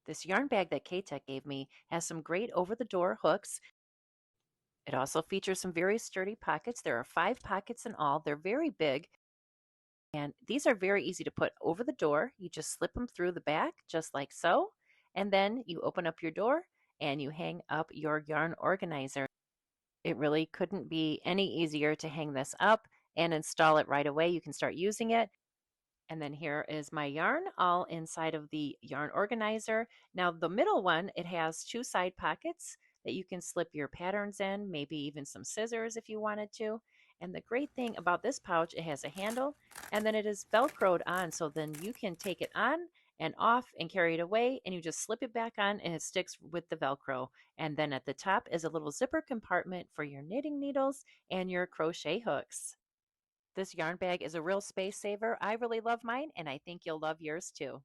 This yarn bag that Katech gave me has some great over-the-door hooks. It also features some very sturdy pockets. There are 5 pockets in all. They're very big, and these are very easy to put over the door. You just slip them through the back, just like so, and then you open up your door and you hang up your yarn organizer. It really couldn't be any easier to hang this up and install it right away. You can start using it. And then here is my yarn all inside of the yarn organizer. Now the middle one, it has 2 side pockets that you can slip your patterns in, maybe even some scissors if you wanted to. And the great thing about this pouch, it has a handle and then it is Velcroed on. So then you can take it on and off and carry it away and you just slip it back on and it sticks with the Velcro. And then at the top is a little zipper compartment for your knitting needles and your crochet hooks. This yarn bag is a real space saver. I really love mine, and I think you'll love yours too.